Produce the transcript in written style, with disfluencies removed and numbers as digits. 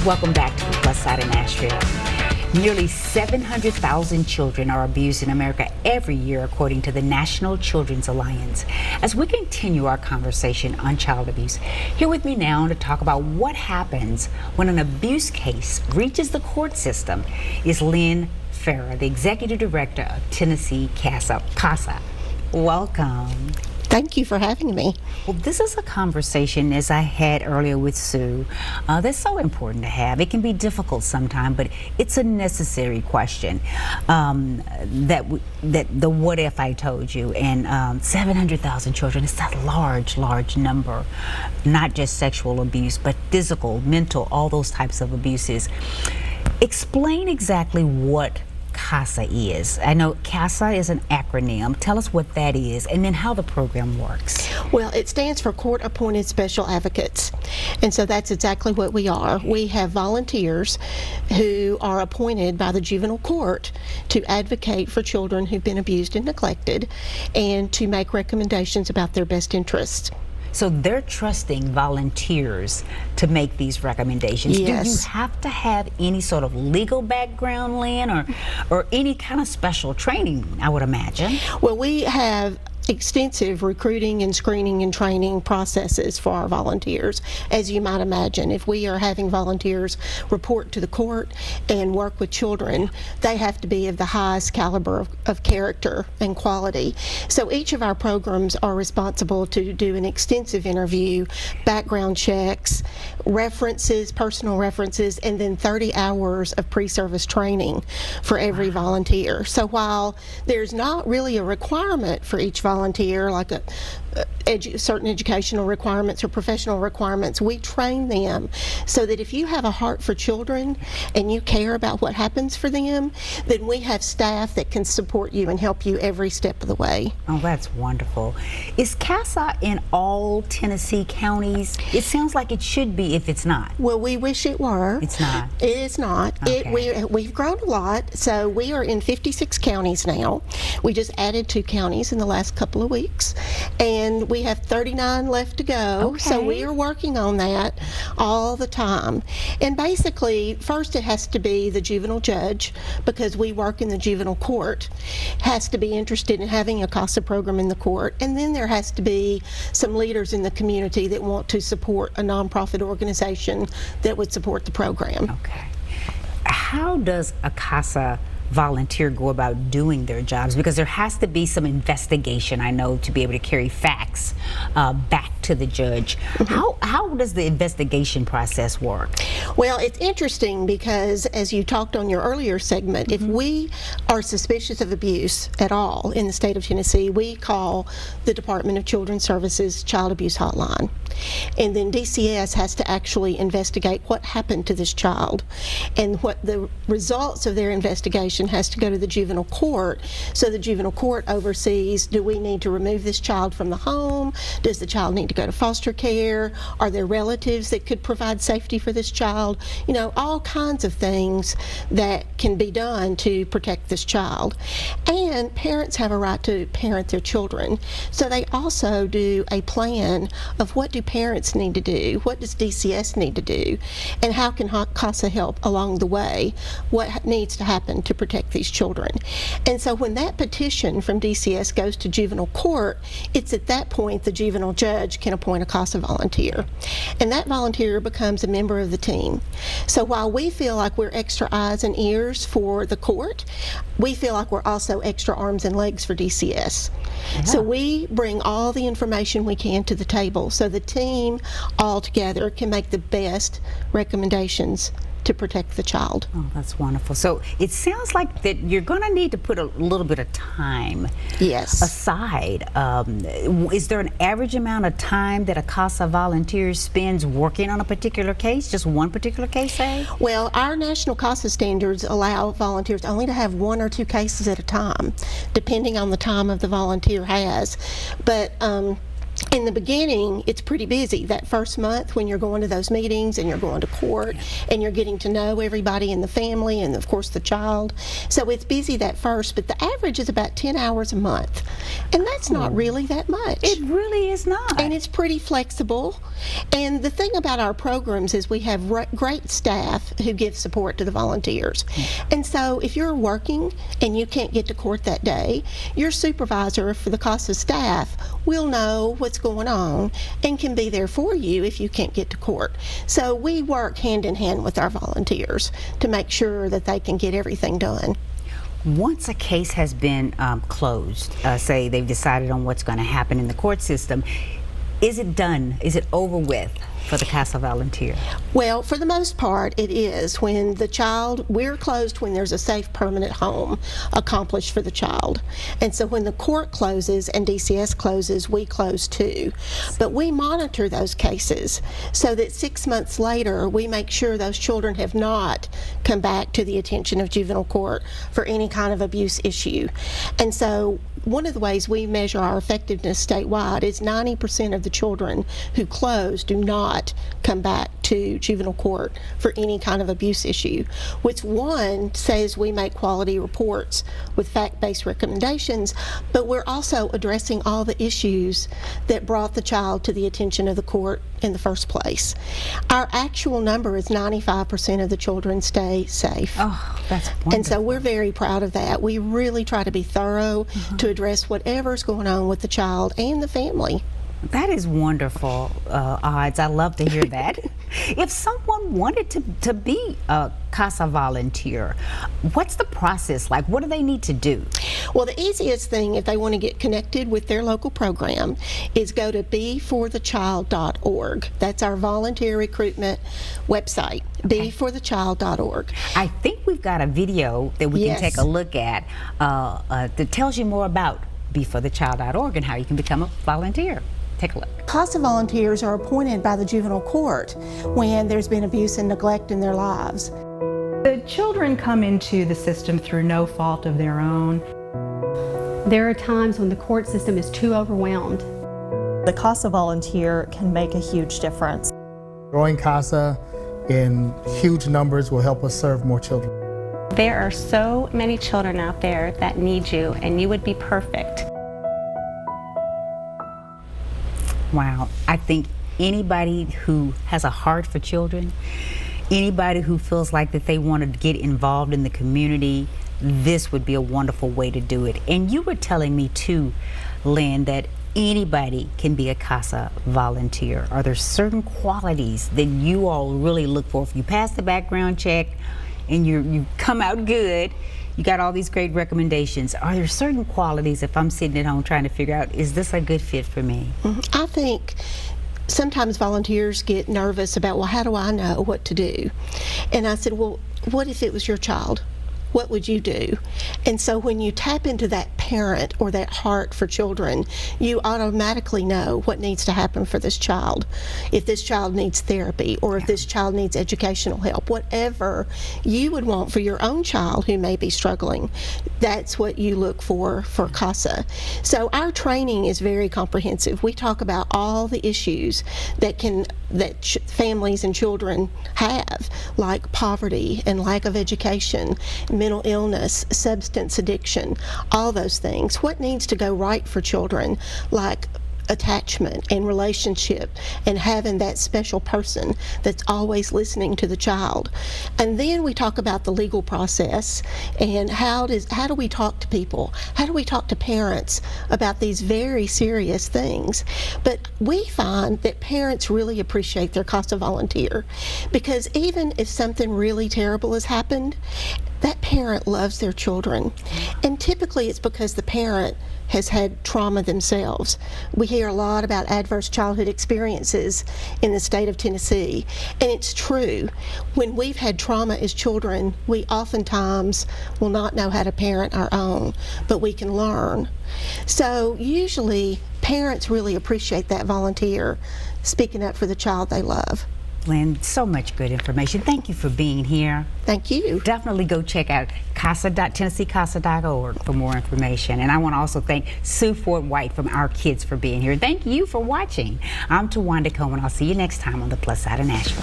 Welcome back to the Plus Side of Nashville. Nearly 700,000 children are abused in America every year, according to the National Children's Alliance. As we continue our conversation on child abuse, here with me now to talk about what happens when an abuse case reaches the court system is Lynn Farrar, the Executive Director of Tennessee CASA. Welcome. Thank you for having me. Well, this is a conversation, as I had earlier with Sue, that's so important to have. It can be difficult sometimes, but it's a necessary question. That the what if I told you, and 700,000 children, it's a large number, not just sexual abuse, but physical, mental, all those types of abuses. Explain exactly what CASA is. I know CASA is an acronym. Tell us what that is and then how the program works. Well, it stands for Court Appointed Special Advocates, and so that's exactly what we are. We have volunteers who are appointed by the juvenile court to advocate for children who've been abused and neglected and to make recommendations about their best interests. So they're trusting volunteers to make these recommendations. Yes. Do you have to have any sort of legal background, Lynn, or any kind of special training, I would imagine? Well, we have extensive recruiting and screening and training processes for our volunteers. As you might imagine, if we are having volunteers report to the court and work with children, they have to be of the highest caliber of character and quality. So each of our programs are responsible to do an extensive interview, background checks, references, personal references, and then 30 hours of pre-service training for every volunteer. So while there's not really a requirement for each volunteer, like certain educational requirements or professional requirements, we train them so that if you have a heart for children and you care about what happens for them, then we have staff that can support you and help you every step of the way. Oh, that's wonderful. Is CASA in all Tennessee counties? It sounds like it should be if it's not. Well, we wish it were. It's not. It is not. Okay. We've grown a lot, so we are in 56 counties now. We just added 2 counties in the last couple of weeks, and we have 39 left to go. Okay. So we are working on that all the time. And basically, first it has to be the juvenile judge, because we work in the juvenile court, has to be interested in having a CASA program in the court. And then there has to be some leaders in the community that want to support a nonprofit organization that would support the program. Okay. How does a CASA volunteer go about doing their jobs? Because there has to be some investigation, I know, to be able to carry facts back to the judge. How does the investigation process work? Well, it's interesting because, as you talked on your earlier segment, if we are suspicious of abuse at all in the state of Tennessee, we call the Department of Children's Services Child Abuse Hotline. And then DCS has to actually investigate what happened to this child. And what the results of their investigation has to go to the juvenile court. So the juvenile court oversees, do we need to remove this child from the home? Does the child need to go to foster care? Are there relatives that could provide safety for this child? You know, all kinds of things that can be done to protect this child. And parents have a right to parent their children. So they also do a plan of what do parents need to do, what does DCS need to do, and how can CASA help along the way, what needs to happen to protect these children. And so when that petition from DCS goes to juvenile court, it's at that point the juvenile judge can appoint a CASA volunteer. And that volunteer becomes a member of the team. So while we feel like we're extra eyes and ears for the court, we feel like we're also extra arms and legs for DCS. Yeah. So we bring all the information we can to the table so the team all together can make the best recommendations to protect the child. Oh, that's wonderful. So it sounds like that you're going to need to put a little bit of time aside. Is there an average amount of time that a CASA volunteer spends working on a particular case, just one particular case, say? Well, our national CASA standards allow volunteers only to have 1 or 2 cases at a time, depending on the time of the volunteer has. But In the beginning, it's pretty busy that first month when you're going to those meetings and you're going to court and you're getting to know everybody in the family and, of course, the child. So it's busy that first, but the average is about 10 hours a month. And that's not really that much. It really is not. And it's pretty flexible. And the thing about our programs is we have great staff who give support to the volunteers. And so if you're working and you can't get to court that day, your supervisor for the CASA staff will know what's going on and can be there for you if you can't get to court. So we work hand in hand with our volunteers to make sure that they can get everything done. Once a case has been closed, say they've decided on what's going to happen in the court system, is it done? Is it over with for the CASA volunteer? Well, for the most part, it is. When the child, we're closed when there's a safe permanent home accomplished for the child. And so when the court closes and DCS closes, we close too. But we monitor those cases so that 6 months later, we make sure those children have not come back to the attention of juvenile court for any kind of abuse issue. And so one of the ways we measure our effectiveness statewide is 90% of the children who close do not come back to juvenile court for any kind of abuse issue, which one says we make quality reports with fact-based recommendations, but we're also addressing all the issues that brought the child to the attention of the court in the first place. Our actual number is 95% of the children stay safe. Oh, that's wonderful. And so we're very proud of that. We really try to be thorough to address whatever's going on with the child and the family. That is wonderful, Odds. I love to hear that. If someone wanted to be a CASA volunteer, what's the process like? What do they need to do? Well, the easiest thing if they want to get connected with their local program is go to beforthechild.org. That's our volunteer recruitment website, beforthechild.org. I think we've got a video that we can take a look at that tells you more about beforthechild.org and how you can become a volunteer. Take a look. CASA volunteers are appointed by the juvenile court when there's been abuse and neglect in their lives. The children come into the system through no fault of their own. There are times when the court system is too overwhelmed. The CASA volunteer can make a huge difference. Growing CASA in huge numbers will help us serve more children. There are so many children out there that need you, and you would be perfect. Wow. I think anybody who has a heart for children, anybody who feels like that they want to get involved in the community, this would be a wonderful way to do it. And you were telling me too, Lynn, that anybody can be a CASA volunteer. Are there certain qualities that you all really look for? If you pass the background check and you come out good, you got all these great recommendations. Are there certain qualities, if I'm sitting at home trying to figure out, is this a good fit for me? I think sometimes volunteers get nervous about, well, how do I know what to do? And I said, well, what if it was your child? What would you do? And so when you tap into that parent or that heart for children, you automatically know what needs to happen for this child. If this child needs therapy or if this child needs educational help, whatever you would want for your own child who may be struggling, that's what you look for CASA. So our training is very comprehensive. We talk about all the issues that families and children have, like poverty and lack of education, mental illness, substance addiction, all those things. What needs to go right for children, like attachment and relationship and having that special person that's always listening to the child. And then we talk about the legal process and how do we talk to people? How do we talk to parents about these very serious things? But we find that parents really appreciate their CASA volunteer, because even if something really terrible has happened, that parent loves their children. And typically it's because the parent has had trauma themselves. We hear a lot about adverse childhood experiences in the state of Tennessee, and it's true. When we've had trauma as children, we oftentimes will not know how to parent our own, but we can learn. So usually parents really appreciate that volunteer speaking up for the child they love. Lynn, so much good information. Thank you for being here. Thank you. Definitely go check out CASA.TennesseeCASA.org for more information. And I want to also thank Sue Ford White from Our Kids for being here. Thank you for watching. I'm Tawanda Coleman. I'll see you next time on The Plus Side of Nashville.